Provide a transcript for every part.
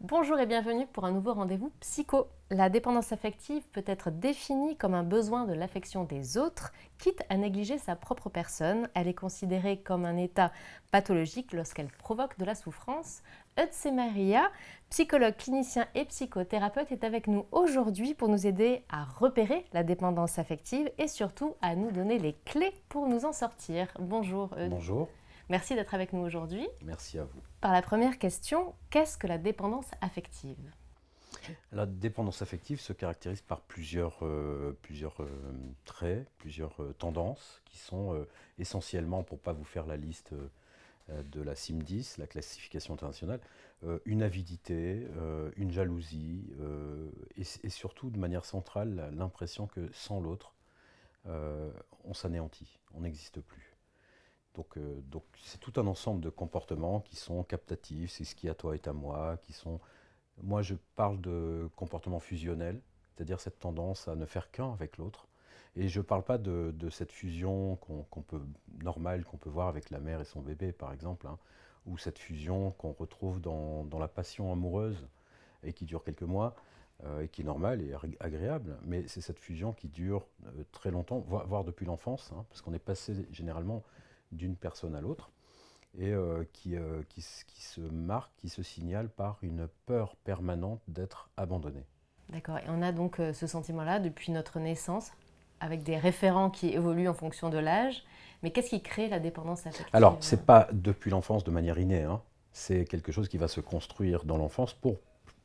Bonjour et bienvenue pour un nouveau rendez-vous psycho. La dépendance affective peut être définie comme un besoin de l'affection des autres, quitte à négliger sa propre personne. Elle est considérée comme un état pathologique lorsqu'elle provoque de la souffrance. Eutse Maria, psychologue clinicien et psychothérapeute, est avec nous aujourd'hui pour nous aider à repérer la dépendance affective et surtout à nous donner les clés pour nous en sortir. Bonjour Eutse. Bonjour, Merci d'être avec nous aujourd'hui. merci à vous. Par la première question, qu'est-ce que la dépendance affective ? La dépendance affective se caractérise par plusieurs traits, plusieurs tendances qui sont essentiellement, pour ne pas vous faire la liste de la CIM-10, la classification internationale, une avidité, une jalousie et surtout de manière centrale l'impression que sans l'autre, on s'anéantit, on n'existe plus. Donc c'est tout un ensemble de comportements qui sont captatifs, c'est ce qui à toi est à moi, qui sont... Moi je parle de comportements fusionnels, c'est-à-dire cette tendance à ne faire qu'un avec l'autre. Et je ne parle pas de cette fusion normale qu'on peut voir avec la mère et son bébé par exemple, hein, ou cette fusion qu'on retrouve dans la passion amoureuse et qui dure quelques mois, et qui est normale et agréable, mais c'est cette fusion qui dure très longtemps, voire depuis l'enfance, hein, parce qu'on est passé généralement d'une personne à l'autre, et qui se marque, qui se signale par une peur permanente d'être abandonné. D'accord. Et on a donc ce sentiment-là depuis notre naissance, avec des référents qui évoluent en fonction de l'âge. Mais qu'est-ce qui crée la dépendance Alors, affective ? c'est pas depuis l'enfance de manière innée, hein. C'est quelque chose qui va se construire dans l'enfance pour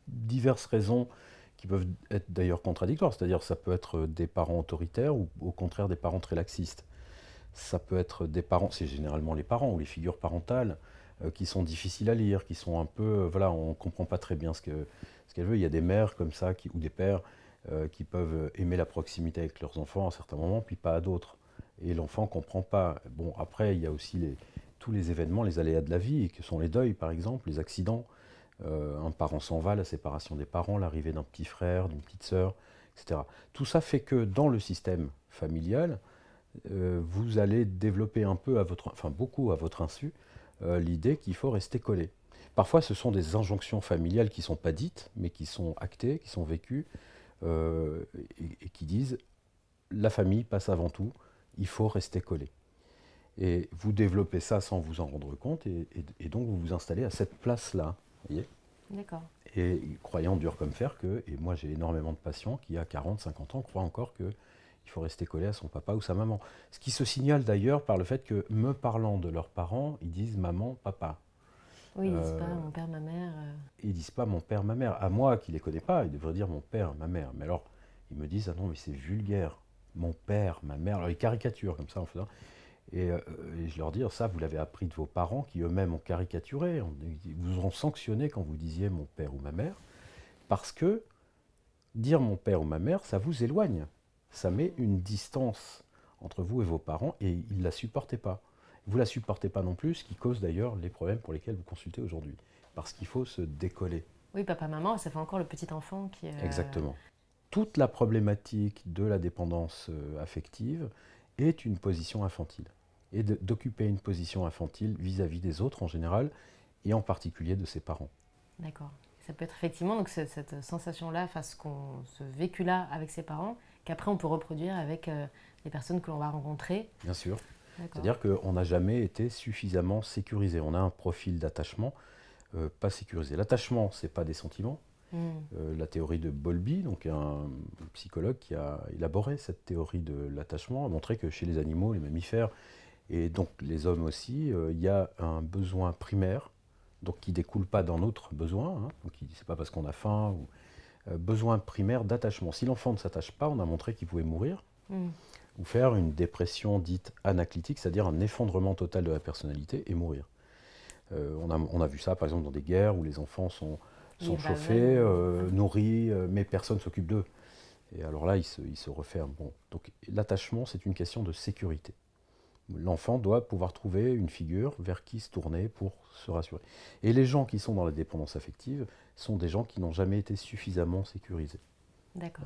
diverses raisons qui peuvent être d'ailleurs contradictoires. C'est-à-dire ça peut être des parents autoritaires ou au contraire des parents très laxistes. Ça peut être des parents, c'est généralement les parents ou les figures parentales qui sont difficiles à lire, qui sont un peu, voilà, on ne comprend pas très bien ce qu'elle veut. Il y a des mères comme ça ou des pères qui peuvent aimer la proximité avec leurs enfants à certains moments, puis pas à d'autres. Et l'enfant ne comprend pas. Bon, après, il y a aussi tous les événements, les aléas de la vie, que sont les deuils par exemple, les accidents. Un parent s'en va, la séparation des parents, l'arrivée d'un petit frère, d'une petite sœur, etc. Tout ça fait que dans le système familial, vous allez développer un peu, enfin beaucoup à votre insu, l'idée qu'il faut rester collé. Parfois, ce sont des injonctions familiales qui ne sont pas dites, mais qui sont actées, qui sont vécues, et qui disent la famille passe avant tout, il faut rester collé. Et vous développez ça sans vous en rendre compte, et donc vous vous installez à cette place-là. Voyez. D'accord. Et croyant dur comme fer que, et moi j'ai énormément de patients qui à 40, 50 ans croient encore que il faut rester collé à son papa ou sa maman. Ce qui se signale d'ailleurs par le fait que, me parlant de leurs parents, ils disent maman, papa. Oui, ils disent pas Euh, mon père, ma mère. Ils disent pas mon père, ma mère. À moi qui les connais pas, ils devraient dire mon père, ma mère. Mais alors, ils me disent ah non mais c'est vulgaire. Mon père, ma mère. Alors ils caricaturent comme ça en faisant. Et je leur dis ça vous l'avez appris de vos parents qui eux-mêmes ont caricaturé. Ils vous ont sanctionné quand vous disiez mon père ou ma mère parce que dire mon père ou ma mère, ça vous éloigne. Ça met une distance entre vous et vos parents et ils ne la supportaient pas. Vous ne la supportez pas non plus, ce qui cause d'ailleurs les problèmes pour lesquels vous consultez aujourd'hui. Parce qu'il faut se décoller. Oui, papa, maman, ça fait encore le petit enfant qui. Exactement. Toute la problématique de la dépendance affective est une position infantile. Et d'occuper une position infantile vis-à-vis des autres en général, et en particulier de ses parents. D'accord. Ça peut être effectivement donc cette sensation-là, enfin ce vécu-là avec ses parents, qu'après on peut reproduire avec les personnes que l'on va rencontrer. Bien sûr. D'accord. C'est-à-dire qu'on n'a jamais été suffisamment sécurisé. On a un profil d'attachement pas sécurisé. L'attachement, ce n'est pas des sentiments. La théorie de Bowlby, donc un psychologue qui a élaboré cette théorie de l'attachement, a montré que chez les animaux, les mammifères, et donc les hommes aussi, il y a un besoin primaire, donc qui ne découle pas d'un autre besoin, hein, donc ce n'est pas parce qu'on a faim, ou besoin primaire d'attachement. Si l'enfant ne s'attache pas, on a montré qu'il pouvait mourir, ou faire une dépression dite anaclytique, c'est-à-dire un effondrement total de la personnalité et mourir. On a vu ça par exemple dans des guerres où les enfants sont chauffés, nourris, mais personne ne s'occupe d'eux. Et alors là, ils se referment. Bon. Donc l'attachement, c'est une question de sécurité. L'enfant doit pouvoir trouver une figure vers qui se tourner pour se rassurer. Et les gens qui sont dans la dépendance affective sont des gens qui n'ont jamais été suffisamment sécurisés. D'accord.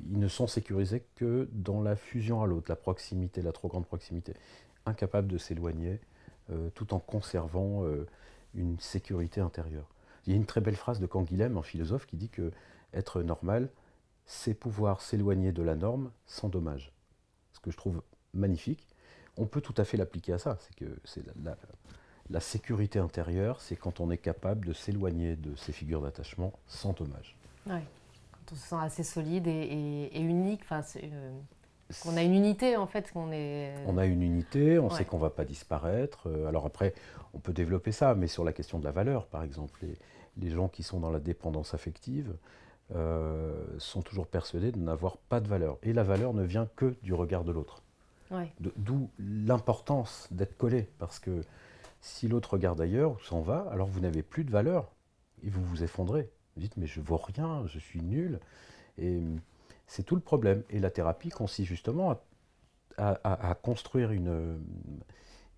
Ils ne sont sécurisés que dans la fusion à l'autre, la proximité, la trop grande proximité. Incapables de s'éloigner tout en conservant une sécurité intérieure. Il y a une très belle phrase de Canguilhem, un philosophe, qui dit que être normal, c'est pouvoir s'éloigner de la norme sans dommage. Ce que je trouve magnifique. On peut tout à fait l'appliquer à ça. C'est que la sécurité intérieure, c'est quand on est capable de s'éloigner de ces figures d'attachement sans dommage. Ouais. Quand on se sent assez solide et unique, qu'on a une unité en fait, qu'on est... On a une unité, on Ouais. sait qu'on ne va pas disparaître. Alors après, on peut développer ça, mais sur la question de la valeur, par exemple, les gens qui sont dans la dépendance affective sont toujours persuadés de n'avoir pas de valeur. Et la valeur ne vient que du regard de l'autre. Ouais. D'où l'importance d'être collé, parce que si l'autre regarde ailleurs ou s'en va, alors vous n'avez plus de valeur et vous vous effondrez. Vous dites mais je vaux rien, je suis nul. Et c'est tout le problème. Et la thérapie consiste justement à construire une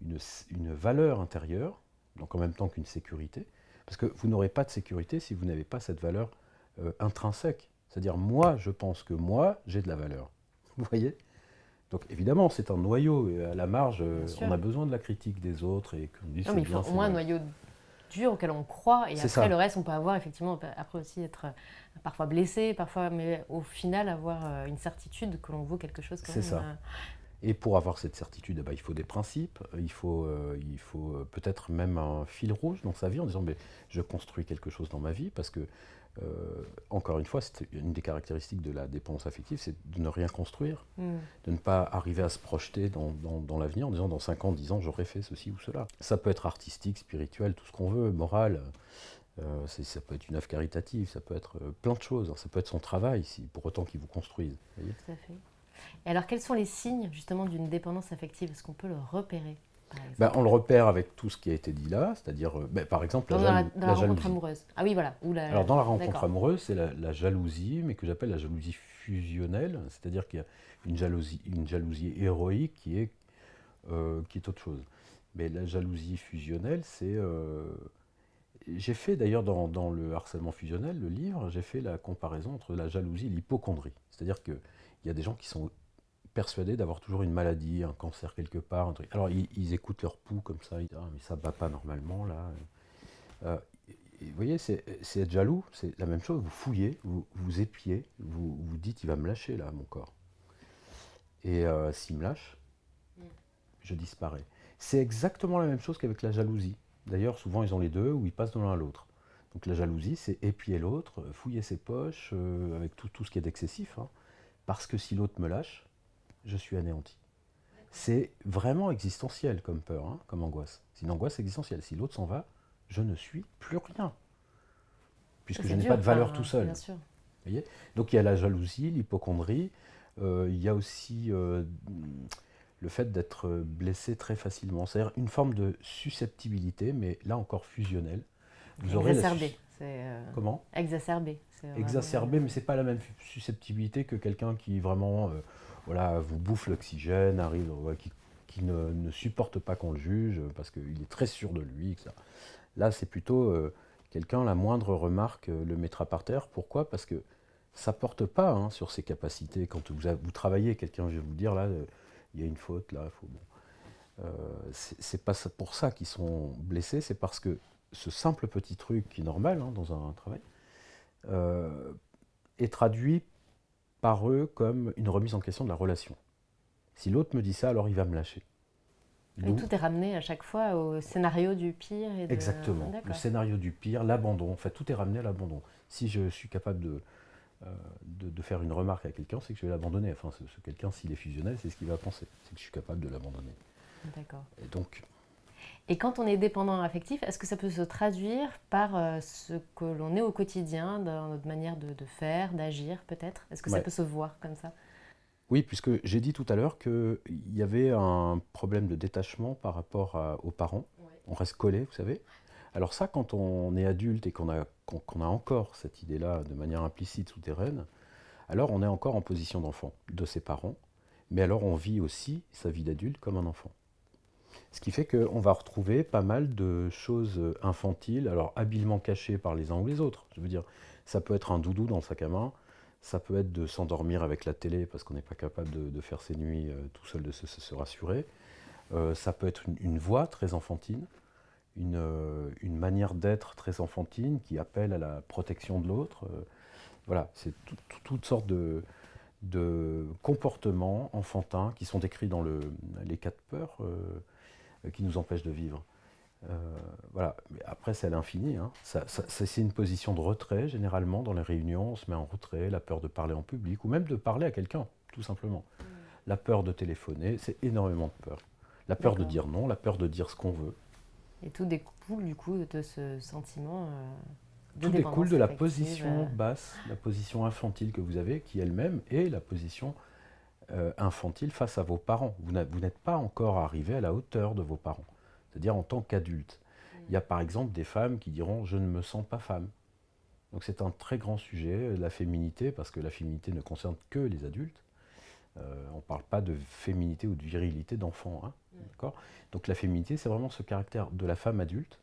valeur intérieure, donc en même temps qu'une sécurité, parce que vous n'aurez pas de sécurité si vous n'avez pas cette valeur intrinsèque. C'est-à-dire moi, je pense que moi, j'ai de la valeur. Vous voyez ? Donc évidemment, c'est un noyau, et à la marge, on a besoin de la critique des autres et qu'on dise Non, c'est mais il bien, faut au c'est moins un mal. noyau dur auquel on croit, et C'est après ça. le reste on peut avoir effectivement, après aussi être parfois blessé, parfois, mais au final avoir une certitude que l'on vaut quelque chose quand C'est même. ça. Et pour avoir cette certitude, il faut des principes, il faut peut-être même un fil rouge dans sa vie en disant mais je construis quelque chose dans ma vie parce que, encore une fois, c'est une des caractéristiques de la dépendance affective, c'est de ne rien construire, de ne pas arriver à se projeter dans l'avenir en disant dans 5 ans, 10 ans, j'aurais fait ceci ou cela. Ça peut être artistique, spirituel, tout ce qu'on veut, moral, ça peut être une œuvre caritative, ça peut être plein de choses, ça peut être son travail, pour autant qu'il vous construise. Vous voyez. Tout à fait. Et alors quels sont les signes justement d'une dépendance affective? Est-ce qu'on peut le repérer par exemple? On le repère avec tout ce qui a été dit là, c'est-à-dire, par exemple, Dans la la rencontre jalousie. amoureuse. Ah oui, voilà. Alors, dans la rencontre D'accord. amoureuse, c'est la jalousie, mais que j'appelle la jalousie fusionnelle, c'est-à-dire qu'il y a une jalousie héroïque qui est autre chose. Mais la jalousie fusionnelle, c'est... j'ai fait d'ailleurs dans le harcèlement fusionnel, le livre, j'ai fait la comparaison entre la jalousie et l'hypocondrie. C'est-à-dire qu'il y a des gens qui sont persuadés d'avoir toujours une maladie, un cancer quelque part, un truc. Alors ils écoutent leur pouls comme ça, ils disent ah mais ça va pas normalement là. Euh, et vous voyez, c'est être jaloux, c'est la même chose. Vous fouillez, vous épiez, vous dites il va me lâcher là mon corps. Et s'il me lâche, je disparais. C'est exactement la même chose qu'avec la jalousie. D'ailleurs, souvent ils ont les deux ou ils passent de l'un à l'autre. Donc la jalousie, c'est épier l'autre, fouiller ses poches, avec tout ce qui est d'excessif, hein, parce que si l'autre me lâche, je suis anéanti. C'est vraiment existentiel comme peur, hein, comme angoisse. C'est une angoisse existentielle. Si l'autre s'en va, je ne suis plus rien, puisque je n'ai pas de valeur tout seul. Bien sûr. Vous voyez. Donc il y a la jalousie, l'hypocondrie, il y a aussi le fait d'être blessé très facilement. C'est-à-dire une forme de susceptibilité, mais là encore fusionnelle. Vous aurez Exacerbé. Comment Exacerbé. Exacerbé, mais c'est pas la même susceptibilité que quelqu'un qui vraiment voilà, vous bouffe l'oxygène, arrive, qui ne supporte pas qu'on le juge parce qu'il est très sûr de lui. Que ça. Là, c'est plutôt quelqu'un, la moindre remarque le mettra par terre. Pourquoi? Parce que ça porte pas hein, sur ses capacités. Quand vous travaillez, quelqu'un vient vous dire là, il y a une faute, là, faut bon. C'est pas pour ça qu'ils sont blessés, c'est parce que ce simple petit truc qui est normal hein, dans un travail est traduit par eux comme une remise en question de la relation. Si l'autre me dit ça, alors il va me lâcher. Et tout est ramené à chaque fois au scénario du pire. Exactement. Le scénario du pire, l'abandon. En fait, tout est ramené à l'abandon. Si je suis capable de faire une remarque à quelqu'un, c'est que je vais l'abandonner. Enfin, ce quelqu'un, s'il est fusionnel, c'est ce qu'il va penser. C'est que je suis capable de l'abandonner. D'accord. Et donc... Et quand on est dépendant affectif, est-ce que ça peut se traduire par ce que l'on est au quotidien, dans notre manière de faire, d'agir peut-être? Est-ce que ça peut se voir comme ça? Oui, puisque j'ai dit tout à l'heure qu'il y avait un problème de détachement par rapport aux parents. Ouais. On reste collé, vous savez. Alors ça, quand on est adulte et qu'on a encore cette idée-là de manière implicite, souterraine, alors on est encore en position d'enfant de ses parents, mais alors on vit aussi sa vie d'adulte comme un enfant. Ce qui fait qu'on va retrouver pas mal de choses infantiles, alors habilement cachées par les uns ou les autres. Je veux dire, ça peut être un doudou dans le sac à main, ça peut être de s'endormir avec la télé parce qu'on n'est pas capable de faire ses nuits tout seul, de se rassurer. Ça peut être une voix très enfantine, une manière d'être très enfantine qui appelle à la protection de l'autre. Voilà, c'est toutes sortes de comportements enfantins qui sont décrits dans les quatre peurs qui nous empêchent de vivre. Voilà. Mais après, c'est à l'infini, hein. C'est une position de retrait, généralement, dans les réunions. On se met en retrait, la peur de parler en public, ou même de parler à quelqu'un, tout simplement. La peur de téléphoner, c'est énormément de peur. La peur de dire non, la peur de dire ce qu'on veut. Et tout découle, du coup, de ce sentiment de Tout dépendance découle de la affective, position basse, la position infantile que vous avez, qui elle-même est la position infantile face à vos parents. Vous n'êtes pas encore arrivé à la hauteur de vos parents, c'est-à-dire en tant qu'adulte. Il y a par exemple des femmes qui diront « je ne me sens pas femme ». Donc c'est un très grand sujet, la féminité, parce que la féminité ne concerne que les adultes. On ne parle pas de féminité ou de virilité d'enfant, hein, d'accord ? Donc la féminité, c'est vraiment ce caractère de la femme adulte.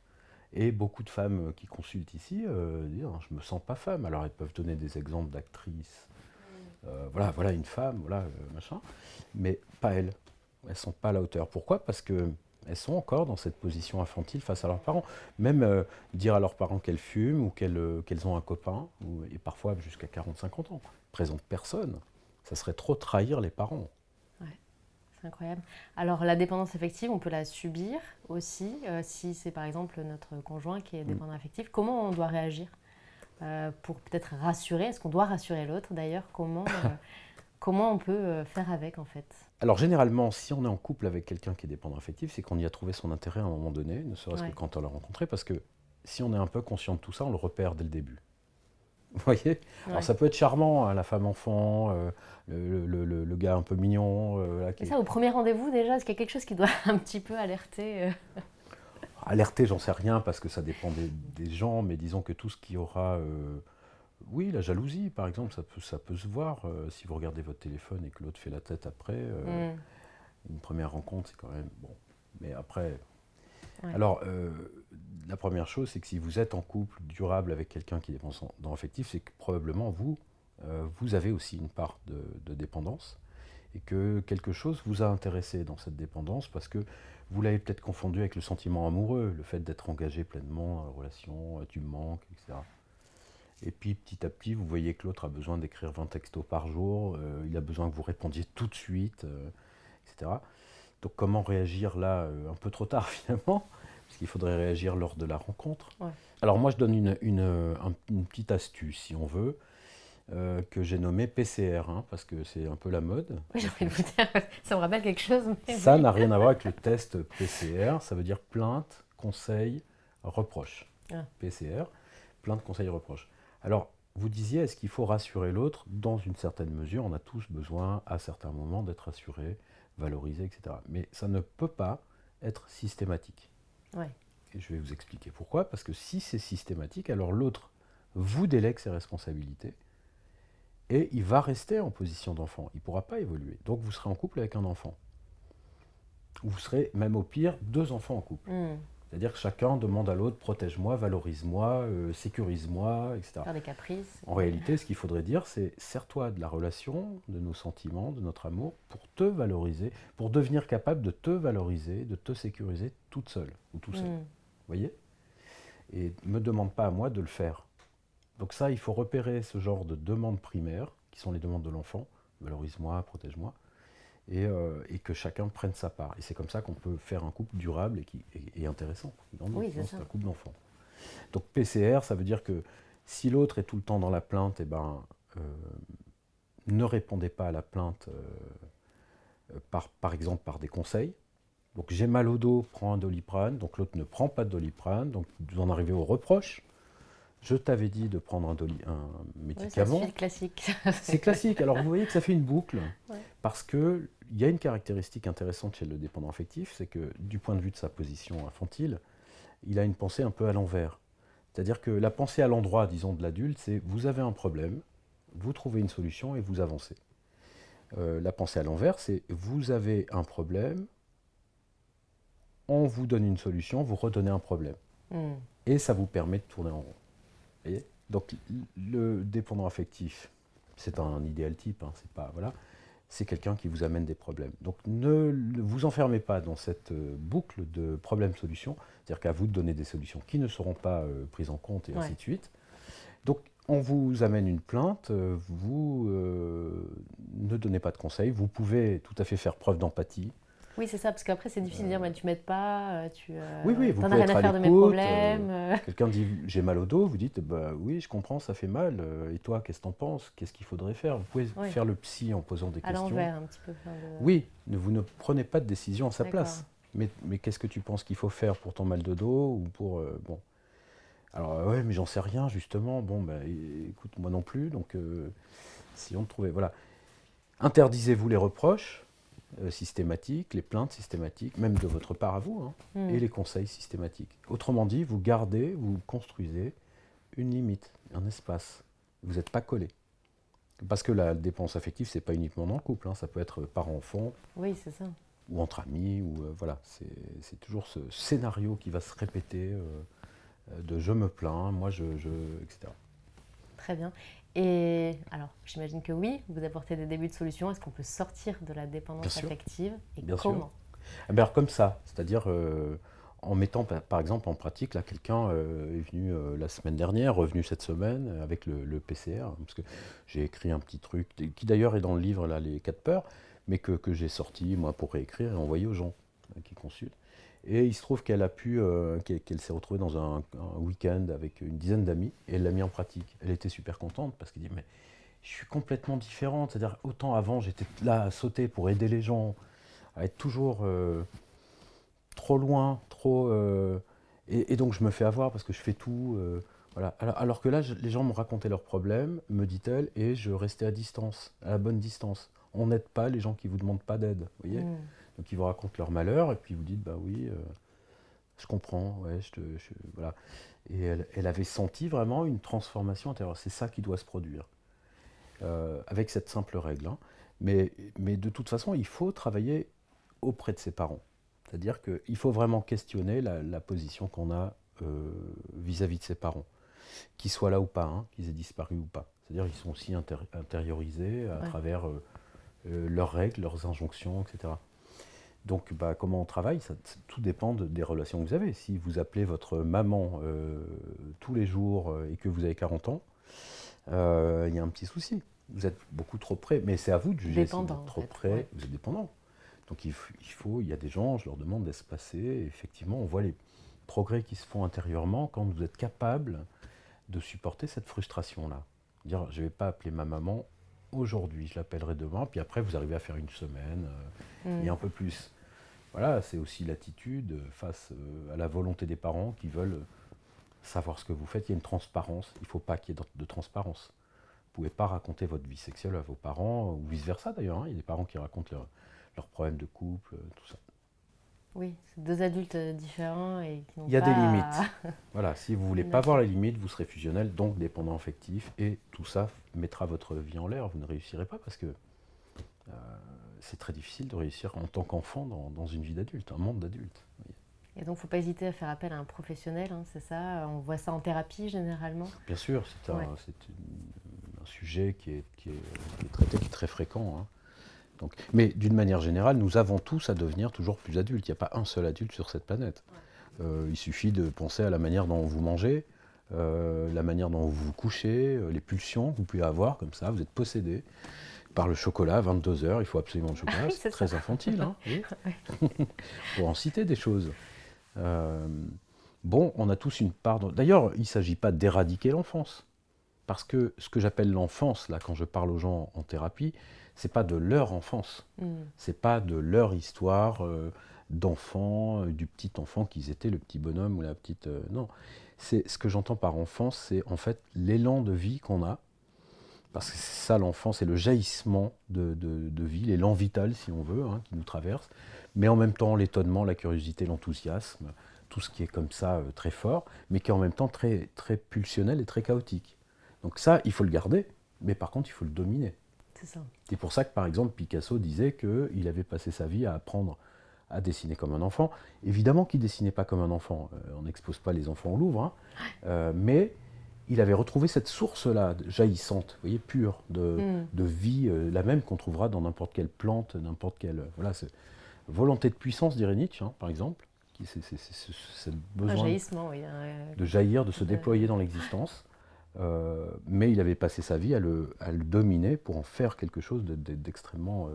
Et beaucoup de femmes qui consultent ici disent « je ne me sens pas femme ». Alors elles peuvent donner des exemples d'actrices. Voilà une femme, machin. Mais pas elles. Elles ne sont pas à la hauteur. Pourquoi ? Parce qu'elles sont encore dans cette position infantile face à leurs parents. Même dire à leurs parents qu'elles fument ou qu'elles ont un copain, et parfois jusqu'à 40-50 ans, présentent personne. Ça serait trop trahir les parents. C'est incroyable. Alors, la dépendance affective, on peut la subir aussi, si c'est par exemple notre conjoint qui est dépendant affectif. Comment on doit réagir pour peut-être rassurer? Est-ce qu'on doit rassurer l'autre d'ailleurs? Comment on peut faire avec en fait? Alors généralement, si on est en couple avec quelqu'un qui est dépendant affectif, c'est qu'on y a trouvé son intérêt à un moment donné, ne serait-ce que quand on l'a rencontré, parce que si on est un peu conscient de tout ça, on le repère dès le début. Vous voyez ? Alors ça peut être charmant, hein, la femme-enfant, le gars un peu mignon. Ça, au premier rendez-vous déjà, est-ce qu'il y a quelque chose qui doit un petit peu alerter Alerter, j'en sais rien, parce que ça dépend des gens, mais disons que tout ce qui aura... oui, la jalousie, par exemple, ça peut se voir. Si vous regardez votre téléphone et que l'autre fait la tête après, une première rencontre, c'est quand même... Bon, mais après... Ouais. Alors, la première chose, c'est que si vous êtes en couple durable avec quelqu'un qui est dépendant affectif, c'est que probablement vous avez aussi une part de dépendance et que quelque chose vous a intéressé dans cette dépendance parce que vous l'avez peut-être confondu avec le sentiment amoureux, le fait d'être engagé pleinement dans la relation, tu me manques, etc. Et puis petit à petit, vous voyez que l'autre a besoin d'écrire 20 textos par jour, il a besoin que vous répondiez tout de suite, etc. Donc comment réagir là, un peu trop tard finalement, parce qu'il faudrait réagir lors de la rencontre. Ouais. Alors moi je donne une petite astuce si on veut, que j'ai nommée PCR, hein, parce que c'est un peu la mode. Oui, j'ai envie de vous dire, ça me rappelle quelque chose. Mais ça n'a rien à voir avec le test PCR, ça veut dire plainte, conseil, reproche. PCR, plainte, conseil, reproche. Alors vous disiez, est-ce qu'il faut rassurer l'autre? Dans une certaine mesure, on a tous besoin à certains moments d'être rassurés, valorisé, etc. Mais ça ne peut pas être systématique. Ouais. Et je vais vous expliquer pourquoi. Parce que si c'est systématique, alors l'autre vous délègue ses responsabilités et il va rester en position d'enfant. Il ne pourra pas évoluer. Donc vous serez en couple avec un enfant. Ou vous serez même au pire 2 enfants en couple. C'est-à-dire que chacun demande à l'autre, protège-moi, valorise-moi, sécurise-moi, etc. Faire des caprices. En réalité, ce qu'il faudrait dire, c'est sers-toi de la relation, de nos sentiments, de notre amour, pour te valoriser, pour devenir capable de te valoriser, de te sécuriser toute seule ou tout seul. Vous voyez ? Et ne me demande pas à moi de le faire. Donc ça, il faut repérer ce genre de demandes primaires, qui sont les demandes de l'enfant, valorise-moi, protège-moi, et que chacun prenne sa part. Et c'est comme ça qu'on peut faire un couple durable et intéressant. Oui, c'est un couple d'enfants. Donc PCR, ça veut dire que si l'autre est tout le temps dans la plainte, ne répondez pas à la plainte par exemple par des conseils. Donc j'ai mal au dos, prends un Doliprane. Donc l'autre ne prend pas de Doliprane. Donc vous en arrivez au reproche. Je t'avais dit de prendre un médicament. Oui, c'est classique. C'est classique. Alors vous voyez que ça fait une boucle. Ouais. Parce qu'il y a une caractéristique intéressante chez le dépendant affectif, c'est que du point de vue de sa position infantile, il a une pensée un peu à l'envers. C'est-à-dire que la pensée à l'endroit, disons, de l'adulte, c'est vous avez un problème, vous trouvez une solution et vous avancez. La pensée à l'envers, c'est vous avez un problème, on vous donne une solution, vous redonnez un problème. Et ça vous permet de tourner en rond. Vous voyez ? Donc le dépendant affectif, c'est un idéal type, hein, c'est pas, voilà, c'est quelqu'un qui vous amène des problèmes. Donc ne vous enfermez pas dans cette boucle de problème-solution, c'est-à-dire qu'à vous de donner des solutions qui ne seront pas prises en compte et ainsi de suite. Donc on vous amène une plainte, vous ne donnez pas de conseils, vous pouvez tout à fait faire preuve d'empathie. Oui, c'est ça, parce qu'après c'est difficile de dire, mais tu m'aides pas, Oui, vous t'en as pouvez rien être à à faire de mes l'écoute. problèmes. Quelqu'un dit j'ai mal au dos, vous dites bah oui, je comprends, ça fait mal. Et toi, qu'est-ce que t'en penses? Qu'est-ce qu'il faudrait faire? Vous pouvez faire le psy en posant des À questions. l'envers, un petit peu. Oui, vous ne prenez pas de décision à sa D'accord. place. Mais qu'est-ce que tu penses qu'il faut faire pour ton mal de dos ou pour bon. Alors ouais, mais j'en sais rien justement. Bon bah écoute, moi non plus. Donc essayons de trouver. Voilà. Interdisez-vous les reproches systématiques, les plaintes systématiques, même de votre part à vous, et les conseils systématiques. Autrement dit, vous gardez, vous construisez une limite, un espace. Vous n'êtes pas collé. Parce que la dépendance affective, c'est pas uniquement dans le couple, ça peut être parent-enfant. Oui, c'est ça. Ou entre amis, ou voilà, c'est toujours ce scénario qui va se répéter de je me plains, moi etc. Très bien. Et alors, j'imagine que oui, vous apportez des débuts de solutions. Est-ce qu'on peut sortir de la dépendance affective et Bien comment? Sûr. Alors comme ça, c'est-à-dire en mettant par exemple en pratique, là quelqu'un est venu la semaine dernière, revenu cette semaine avec le PCR, parce que j'ai écrit un petit truc, qui d'ailleurs est dans le livre, là, les 4 peurs, mais que j'ai sorti moi pour réécrire et envoyer aux gens qui consultent. Et il se trouve qu'elle a pu, qu'elle s'est retrouvée dans un week-end avec une dizaine d'amis, et elle l'a mis en pratique. Elle était super contente, parce qu'elle dit, mais je suis complètement différente, c'est-à-dire autant avant j'étais là à sauter pour aider les gens, à être toujours trop loin, trop... et donc je me fais avoir parce que je fais tout. Voilà. Alors que là, les gens me racontaient leurs problèmes, me dit-elle, et je restais à distance, à la bonne distance. On n'aide pas les gens qui ne vous demandent pas d'aide, vous voyez. Donc ils vous racontent leur malheur, et puis vous dites, bah oui, je comprends, ouais, voilà. Et elle avait senti vraiment une transformation intérieure. C'est ça qui doit se produire, avec cette simple règle. Mais de toute façon, il faut travailler auprès de ses parents. C'est-à-dire qu'il faut vraiment questionner la position qu'on a vis-à-vis de ses parents, qu'ils soient là ou pas, qu'ils aient disparu ou pas. C'est-à-dire qu'ils sont aussi intériorisés à travers leurs règles, leurs injonctions, etc. Donc comment on travaille, tout dépend des relations que vous avez. Si vous appelez votre maman tous les jours et que vous avez 40 ans, il y a un petit souci. Vous êtes beaucoup trop près, mais c'est à vous de juger si vous êtes trop près, vous êtes dépendant. Donc il y a des gens, je leur demande d'espacer, et effectivement on voit les progrès qui se font intérieurement quand vous êtes capable de supporter cette frustration-là. Dire, je ne vais pas appeler ma maman aujourd'hui, je l'appellerai demain, puis après vous arrivez à faire une semaine et un peu plus. Voilà, c'est aussi l'attitude face à la volonté des parents qui veulent savoir ce que vous faites. Il y a une transparence, il ne faut pas qu'il y ait de transparence. Vous ne pouvez pas raconter votre vie sexuelle à vos parents, ou vice-versa d'ailleurs. Il y a des parents qui racontent leurs problèmes de couple, tout ça. Oui, c'est deux adultes différents et qui n'ont pas... Il y a des limites. Voilà, si vous ne voulez pas voir les limites, vous serez fusionnel, donc dépendant affectif, et tout ça mettra votre vie en l'air. Vous ne réussirez pas parce que c'est très difficile de réussir en tant qu'enfant dans une vie d'adulte, un monde d'adulte. Et donc, il ne faut pas hésiter à faire appel à un professionnel, c'est ça? On voit ça en thérapie généralement? Bien sûr, c'est un sujet qui est traité, qui est très fréquent. Donc, mais d'une manière générale, nous avons tous à devenir toujours plus adultes. Il n'y a pas un seul adulte sur cette planète. Il suffit de penser à la manière dont vous mangez, la manière dont vous vous couchez, les pulsions que vous pouvez avoir, comme ça, vous êtes possédé par le chocolat à 22h, il faut absolument le chocolat, c'est très infantile, oui. Pour en citer des choses. Bon, on a tous une part... D'ailleurs, il ne s'agit pas d'éradiquer l'enfance, parce que ce que j'appelle l'enfance, là, quand je parle aux gens en thérapie, c'est pas de leur enfance, c'est pas de leur histoire d'enfant, du petit enfant qu'ils étaient, le petit bonhomme ou la petite... non, c'est ce que j'entends par enfance, c'est en fait l'élan de vie qu'on a, parce que c'est ça l'enfance, c'est le jaillissement de vie, l'élan vital si on veut, qui nous traverse, mais en même temps l'étonnement, la curiosité, l'enthousiasme, tout ce qui est comme ça très fort, mais qui est en même temps très, très pulsionnel et très chaotique. Donc ça, il faut le garder, mais par contre, il faut le dominer. C'est ça. C'est pour ça que, par exemple, Picasso disait qu'il avait passé sa vie à apprendre à dessiner comme un enfant. Évidemment qu'il ne dessinait pas comme un enfant. On n'expose pas les enfants au Louvre, mais il avait retrouvé cette source-là, jaillissante, vous voyez, pure, de vie, la même qu'on trouvera dans n'importe quelle plante, n'importe quelle... Voilà, c'est volonté de puissance, dirait Nietzsche, hein, par exemple, c'est Un besoin jaillissement, oui. de jaillir, de se déployer dans l'existence. Mais il avait passé sa vie à le dominer pour en faire quelque chose d'extrêmement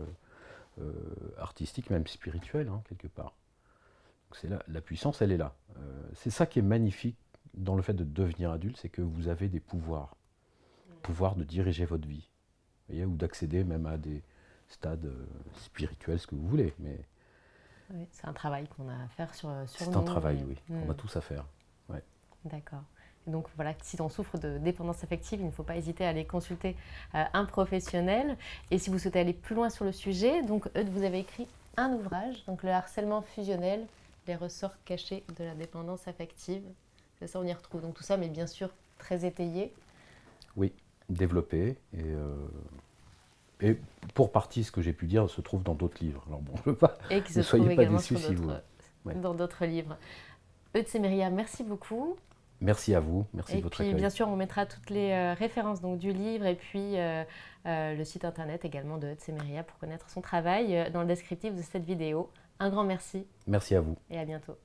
artistique, même spirituel, hein, quelque part. C'est là, la puissance, elle est là. C'est ça qui est magnifique dans le fait de devenir adulte, c'est que vous avez des pouvoirs. Pouvoir de diriger votre vie. Vous voyez, ou d'accéder même à des stades spirituels, ce que vous voulez. Mais Oui, c'est un travail qu'on a à faire sur nous. c'est un travail, oui, qu'on a tous à faire. Ouais. D'accord. Et donc voilà, si on souffre de dépendance affective, il ne faut pas hésiter à aller consulter un professionnel. Et si vous souhaitez aller plus loin sur le sujet, donc Eudes, vous avez écrit un ouvrage, donc le harcèlement fusionnel, les ressorts cachés de la dépendance affective. C'est ça, on y retrouve donc tout ça, mais bien sûr très étayé. Oui, développé. Et pour partie, ce que j'ai pu dire se trouve dans d'autres livres. Alors bon, je veux pas, Et qui se ne trouve soyez pas également déçus si vous... Ouais. dans d'autres livres. Eudes Semeria, merci beaucoup. Merci à vous, merci Et de votre puis, accueil. bien sûr, on mettra toutes les références donc, du livre et puis le site internet également de Eudes Semeria pour connaître son travail dans le descriptif de cette vidéo. Un grand merci. Merci à vous. Et à bientôt.